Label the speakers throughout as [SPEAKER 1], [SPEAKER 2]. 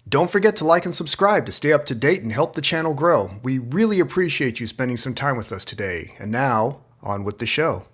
[SPEAKER 1] Don't forget to like and subscribe to stay up to date and help the channel grow. We really appreciate you spending some time with us today. And now, on with the show.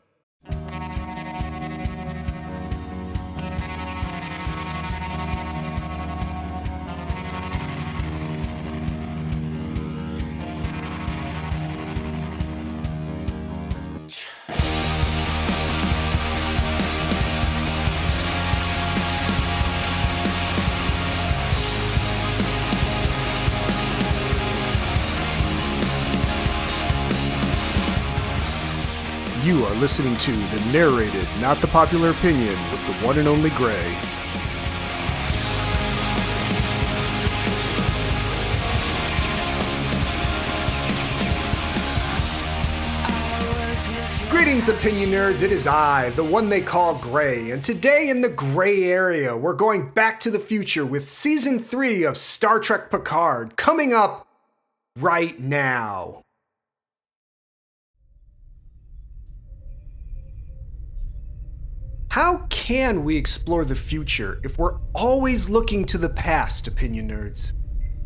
[SPEAKER 1] You are listening to the Narrated, Not the Popular Opinion with the one and only Gray. Greetings, opinion nerds. It is I, the one they call Gray, and today in the Gray area, we're going back to the future with Season 3 of Star Trek Picard, coming up right now. How can we explore the future if we're always looking to the past, opinion nerds?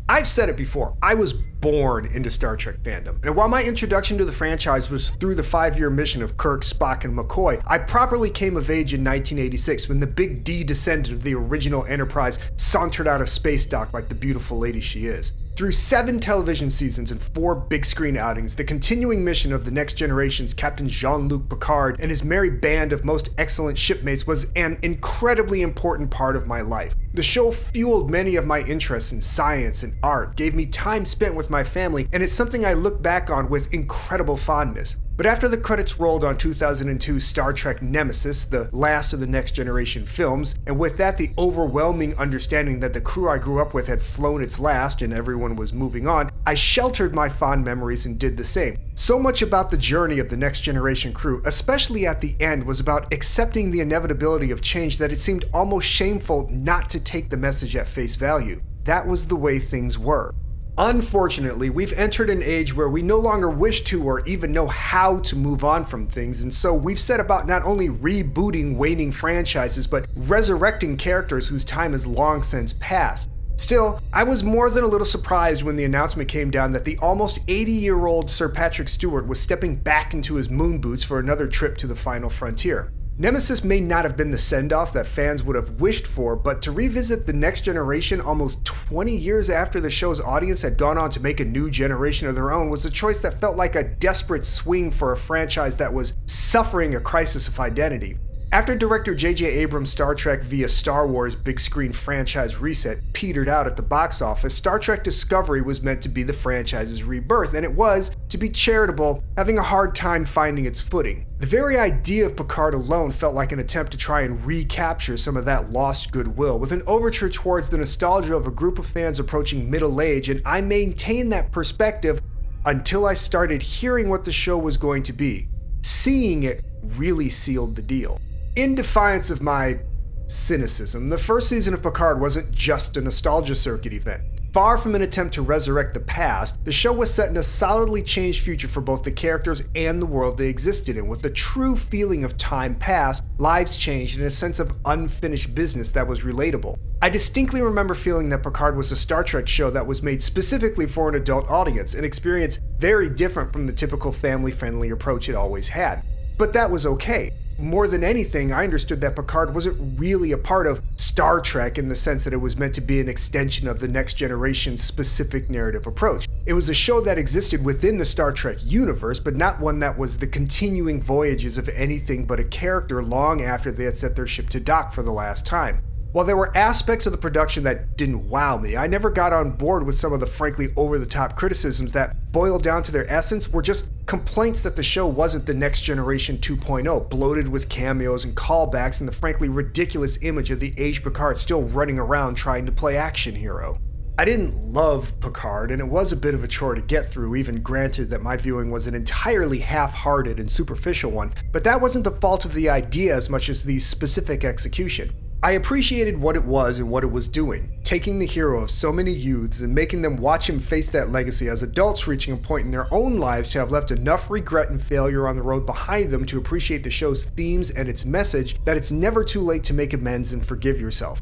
[SPEAKER 1] I've said it before, I was born into Star Trek fandom, and while my introduction to the franchise was through the 5-year mission of Kirk, Spock, and McCoy, I properly came of age in 1986 when the Big D descendant of the original Enterprise sauntered out of space dock like the beautiful lady she is. Through 7 television seasons and 4 big screen outings, the continuing mission of the Next Generation's Captain Jean-Luc Picard and his merry band of most excellent shipmates was an incredibly important part of my life. The show fueled many of my interests in science and art, gave me time spent with my family, and it's something I look back on with incredible fondness. But after the credits rolled on 2002's Star Trek Nemesis, the last of the Next Generation films, and with that the overwhelming understanding that the crew I grew up with had flown its last and everyone was moving on, I sheltered my fond memories and did the same. So much about the journey of the Next Generation crew, especially at the end, was about accepting the inevitability of change that it seemed almost shameful not to take the message at face value. That was the way things were. Unfortunately, we've entered an age where we no longer wish to or even know how to move on from things, and so we've set about not only rebooting waning franchises, but resurrecting characters whose time has long since passed. Still, I was more than a little surprised when the announcement came down that the almost 80-year-old Sir Patrick Stewart was stepping back into his moon boots for another trip to the final frontier. Nemesis may not have been the send-off that fans would have wished for, but to revisit the Next Generation almost 20 years after the show's audience had gone on to make a new generation of their own was a choice that felt like a desperate swing for a franchise that was suffering a crisis of identity. After director J.J. Abrams' Star Trek via Star Wars big screen franchise reset petered out at the box office, Star Trek Discovery was meant to be the franchise's rebirth, and it was, to be charitable, having a hard time finding its footing. The very idea of Picard alone felt like an attempt to try and recapture some of that lost goodwill, with an overture towards the nostalgia of a group of fans approaching middle age, and I maintained that perspective until I started hearing what the show was going to be. Seeing it really sealed the deal. In defiance of my cynicism, the first season of Picard wasn't just a nostalgia circuit event. Far from an attempt to resurrect the past, the show was set in a solidly changed future for both the characters and the world they existed in, with a true feeling of time past, lives changed, and a sense of unfinished business that was relatable. I distinctly remember feeling that Picard was a Star Trek show that was made specifically for an adult audience, an experience very different from the typical family-friendly approach it always had. But that was okay. More than anything, I understood that Picard wasn't really a part of Star Trek in the sense that it was meant to be an extension of the Next Generation's specific narrative approach. It was a show that existed within the Star Trek universe, but not one that was the continuing voyages of anything but a character long after they had set their ship to dock for the last time. While there were aspects of the production that didn't wow me, I never got on board with some of the frankly over-the-top criticisms that, boiled down to their essence, were just complaints that the show wasn't the Next Generation 2.0, bloated with cameos and callbacks and the frankly ridiculous image of the aged Picard still running around trying to play action hero. I didn't love Picard, and it was a bit of a chore to get through, even granted that my viewing was an entirely half-hearted and superficial one, but that wasn't the fault of the idea as much as the specific execution. I appreciated what it was and what it was doing, taking the hero of so many youths and making them watch him face that legacy as adults reaching a point in their own lives to have left enough regret and failure on the road behind them to appreciate the show's themes and its message that it's never too late to make amends and forgive yourself.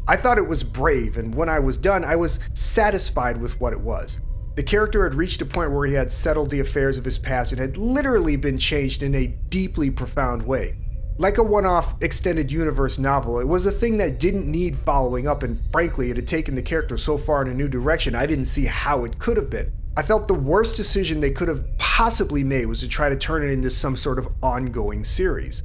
[SPEAKER 1] I thought it was brave, and when I was done, I was satisfied with what it was. The character had reached a point where he had settled the affairs of his past and had literally been changed in a deeply profound way. Like a one-off extended universe novel, it was a thing that didn't need following up, and frankly, it had taken the character so far in a new direction I didn't see how it could have been. I felt the worst decision they could have possibly made was to try to turn it into some sort of ongoing series.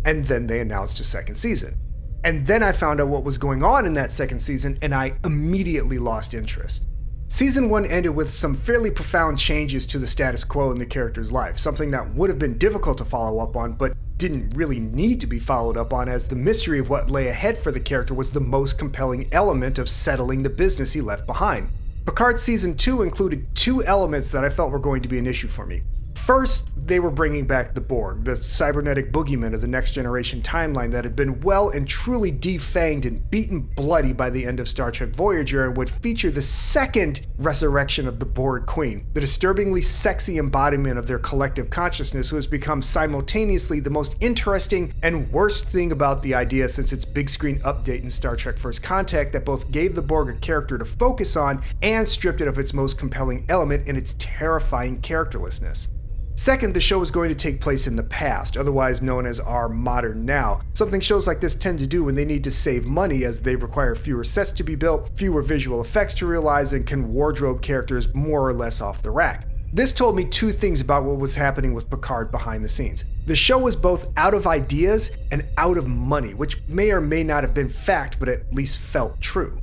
[SPEAKER 1] And then they announced a second season. And then I found out what was going on in that second season, and I immediately lost interest. Season 1 ended with some fairly profound changes to the status quo in the character's life, something that would have been difficult to follow up on, but didn't really need to be followed up on, as the mystery of what lay ahead for the character was the most compelling element of settling the business he left behind. Picard Season 2 included two elements that I felt were going to be an issue for me. First, they were bringing back the Borg, the cybernetic boogeyman of the Next Generation timeline that had been well and truly defanged and beaten bloody by the end of Star Trek Voyager, and would feature the second resurrection of the Borg Queen, the disturbingly sexy embodiment of their collective consciousness who has become simultaneously the most interesting and worst thing about the idea since its big screen update in Star Trek First Contact that both gave the Borg a character to focus on and stripped it of its most compelling element in its terrifying characterlessness. Second, the show was going to take place in the past, otherwise known as our modern now, something shows like this tend to do when they need to save money, as they require fewer sets to be built, fewer visual effects to realize, and can wardrobe characters more or less off the rack. This told me two things about what was happening with Picard behind the scenes. The show was both out of ideas and out of money, which may or may not have been fact, but at least felt true.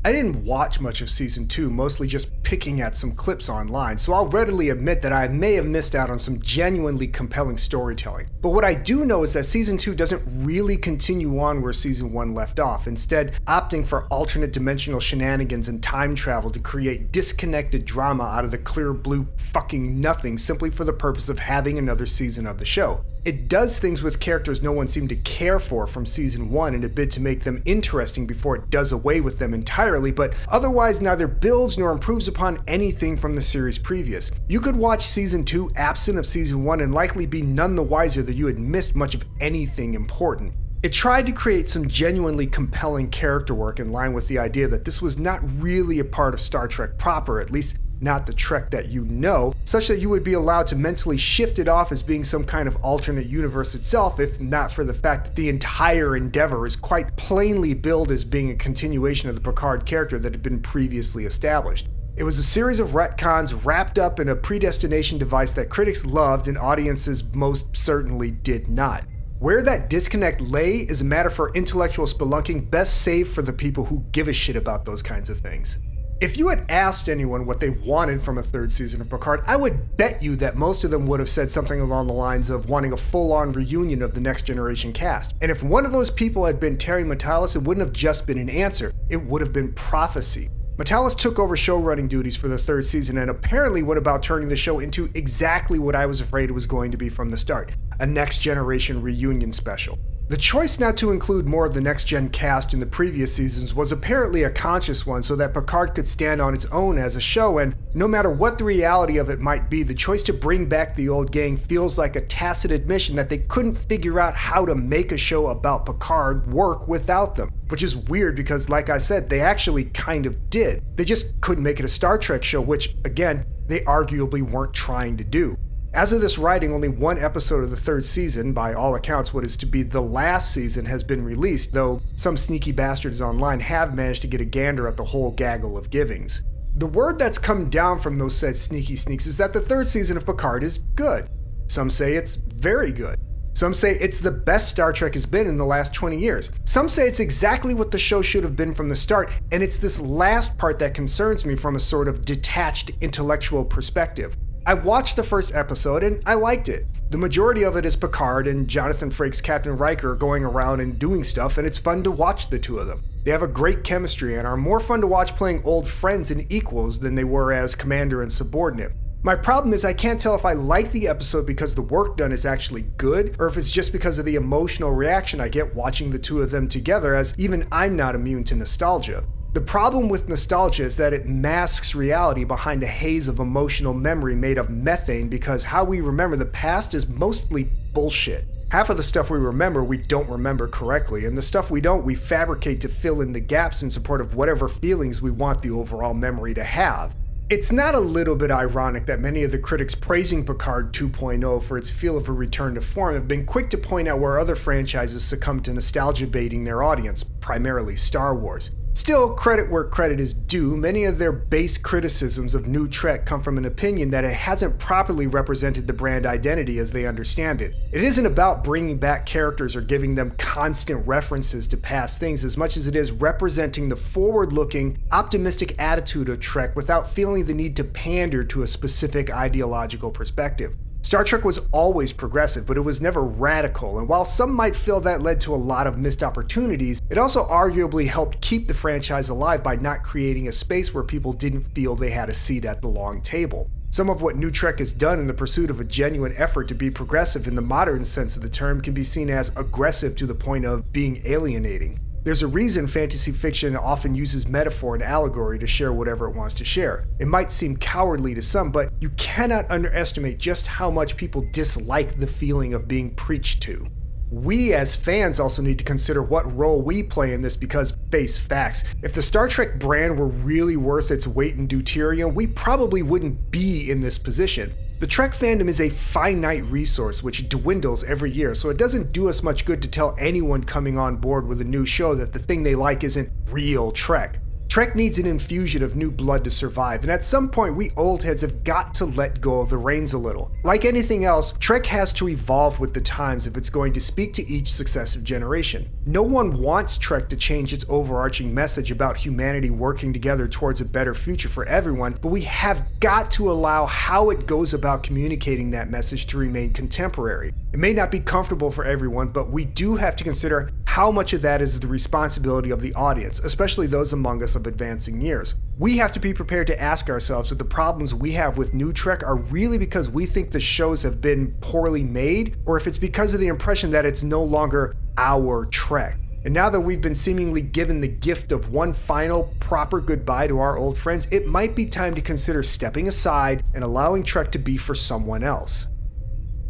[SPEAKER 1] I didn't watch much of Season 2, mostly just picking at some clips online, so I'll readily admit that I may have missed out on some genuinely compelling storytelling. But what I do know is that Season 2 doesn't really continue on where Season 1 left off, instead opting for alternate dimensional shenanigans and time travel to create disconnected drama out of the clear blue fucking nothing simply for the purpose of having another season of the show. It does things with characters no one seemed to care for from Season 1 in a bid to make them interesting before it does away with them entirely, but otherwise neither builds nor improves upon anything from the series previous. You could watch Season 2 absent of Season 1 and likely be none the wiser that you had missed much of anything important. It tried to create some genuinely compelling character work in line with the idea that this was not really a part of Star Trek proper, at least not the Trek that you know, such that you would be allowed to mentally shift it off as being some kind of alternate universe itself, if not for the fact that the entire endeavor is quite plainly billed as being a continuation of the Picard character that had been previously established. It was a series of retcons wrapped up in a predestination device that critics loved and audiences most certainly did not. Where that disconnect lay is a matter for intellectual spelunking best saved for the people who give a shit about those kinds of things. If you had asked anyone what they wanted from a third season of Picard, I would bet you that most of them would have said something along the lines of wanting a full-on reunion of the Next Generation cast. And if one of those people had been Terry Matalas, it wouldn't have just been an answer, it would have been prophecy. Matalas took over showrunning duties for the third season and apparently went about turning the show into exactly what I was afraid it was going to be from the start, a Next Generation reunion special. The choice not to include more of the next-gen cast in the previous seasons was apparently a conscious one so that Picard could stand on its own as a show, and no matter what the reality of it might be, the choice to bring back the old gang feels like a tacit admission that they couldn't figure out how to make a show about Picard work without them. Which is weird because, like I said, they actually kind of did. They just couldn't make it a Star Trek show, which, again, they arguably weren't trying to do. As of this writing, only one episode of the third season, by all accounts what is to be the last season, has been released, though some sneaky bastards online have managed to get a gander at the whole gaggle of givings. The word that's come down from those said sneaky sneaks is that the third season of Picard is good. Some say it's very good. Some say it's the best Star Trek has been in the last 20 years. Some say it's exactly what the show should have been from the start, and it's this last part that concerns me from a sort of detached intellectual perspective. I watched the first episode and I liked it. The majority of it is Picard and Jonathan Frakes' Captain Riker going around and doing stuff, and it's fun to watch the two of them. They have a great chemistry and are more fun to watch playing old friends and equals than they were as commander and subordinate. My problem is I can't tell if I like the episode because the work done is actually good, or if it's just because of the emotional reaction I get watching the two of them together, as even I'm not immune to nostalgia. The problem with nostalgia is that it masks reality behind a haze of emotional memory made of methane, because how we remember the past is mostly bullshit. Half of the stuff we remember, we don't remember correctly, and the stuff we don't, we fabricate to fill in the gaps in support of whatever feelings we want the overall memory to have. It's not a little bit ironic that many of the critics praising Picard 2.0 for its feel of a return to form have been quick to point out where other franchises succumbed to nostalgia baiting their audience, primarily Star Wars. Still, credit where credit is due, many of their base criticisms of New Trek come from an opinion that it hasn't properly represented the brand identity as they understand it. It isn't about bringing back characters or giving them constant references to past things as much as it is representing the forward-looking, optimistic attitude of Trek without feeling the need to pander to a specific ideological perspective. Star Trek was always progressive, but it was never radical, and while some might feel that led to a lot of missed opportunities, it also arguably helped keep the franchise alive by not creating a space where people didn't feel they had a seat at the long table. Some of what New Trek has done in the pursuit of a genuine effort to be progressive in the modern sense of the term can be seen as aggressive to the point of being alienating. There's a reason fantasy fiction often uses metaphor and allegory to share whatever it wants to share. It might seem cowardly to some, but you cannot underestimate just how much people dislike the feeling of being preached to. We as fans also need to consider what role we play in this because, face facts, if the Star Trek brand were really worth its weight in deuterium, we probably wouldn't be in this position. The Trek fandom is a finite resource which dwindles every year, so it doesn't do us much good to tell anyone coming on board with a new show that the thing they like isn't real Trek. Trek needs an infusion of new blood to survive, and at some point we old heads have got to let go of the reins a little. Like anything else, Trek has to evolve with the times if it's going to speak to each successive generation. No one wants Trek to change its overarching message about humanity working together towards a better future for everyone, but we have got to allow how it goes about communicating that message to remain contemporary. It may not be comfortable for everyone, but we do have to consider how much of that is the responsibility of the audience, especially those among us of advancing years. We have to be prepared to ask ourselves if the problems we have with New Trek are really because we think the shows have been poorly made, or if it's because of the impression that it's no longer our Trek. And now that we've been seemingly given the gift of one final, proper goodbye to our old friends, it might be time to consider stepping aside and allowing Trek to be for someone else.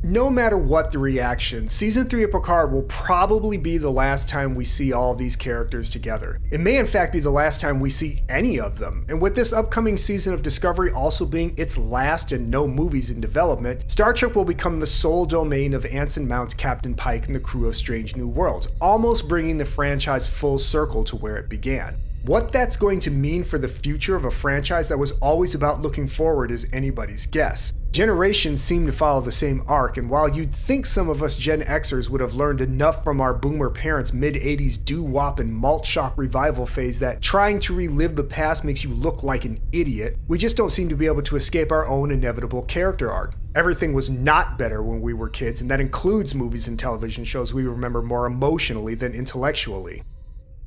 [SPEAKER 1] No matter what the reaction, Season 3 of Picard will probably be the last time we see all of these characters together. It may in fact be the last time we see any of them, and with this upcoming season of Discovery also being its last and no movies in development, Star Trek will become the sole domain of Anson Mount's Captain Pike and the crew of Strange New Worlds, almost bringing the franchise full circle to where it began. What that's going to mean for the future of a franchise that was always about looking forward is anybody's guess. Generations seem to follow the same arc, and while you'd think some of us Gen Xers would have learned enough from our boomer parents' mid-80s doo-wop and malt shock revival phase that trying to relive the past makes you look like an idiot, we just don't seem to be able to escape our own inevitable character arc. Everything was not better when we were kids, and that includes movies and television shows we remember more emotionally than intellectually.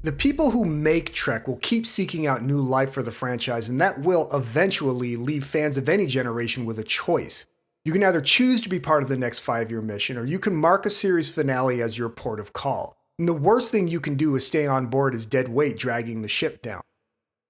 [SPEAKER 1] The people who make Trek will keep seeking out new life for the franchise, and that will eventually leave fans of any generation with a choice. You can either choose to be part of the next 5-year mission, or you can mark a series finale as your port of call. And the worst thing you can do is stay on board as dead weight dragging the ship down.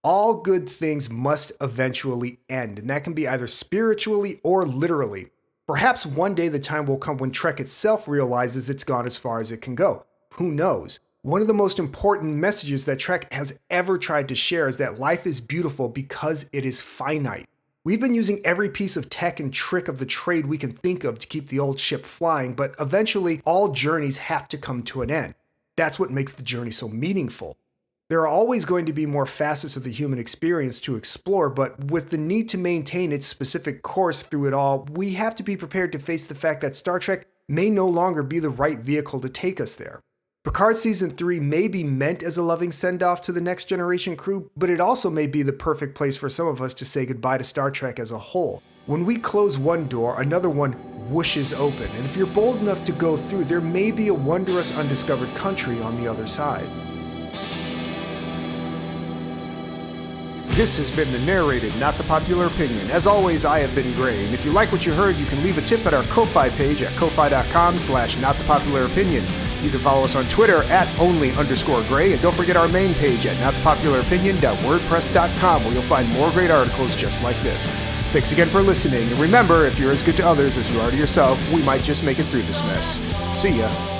[SPEAKER 1] All good things must eventually end, and that can be either spiritually or literally. Perhaps one day the time will come when Trek itself realizes it's gone as far as it can go. Who knows? One of the most important messages that Trek has ever tried to share is that life is beautiful because it is finite. We've been using every piece of tech and trick of the trade we can think of to keep the old ship flying, but eventually all journeys have to come to an end. That's what makes the journey so meaningful. There are always going to be more facets of the human experience to explore, but with the need to maintain its specific course through it all, we have to be prepared to face the fact that Star Trek may no longer be the right vehicle to take us there. Picard Season 3 may be meant as a loving send-off to the next generation crew, but it also may be the perfect place for some of us to say goodbye to Star Trek as a whole. When we close one door, another one whooshes open, and if you're bold enough to go through, there may be a wondrous undiscovered country on the other side. This has been the Narrated, Not the Popular Opinion. As always, I have been Gray, and if you like what you heard, you can leave a tip at our Ko-Fi page at ko-fi.com/notthepopularopinion. You can follow us on Twitter at @only_Gray, and don't forget our main page at notthepopularopinion.wordpress.com, where you'll find more great articles just like this. Thanks again for listening, and remember, if you're as good to others as you are to yourself, we might just make it through this mess. See ya.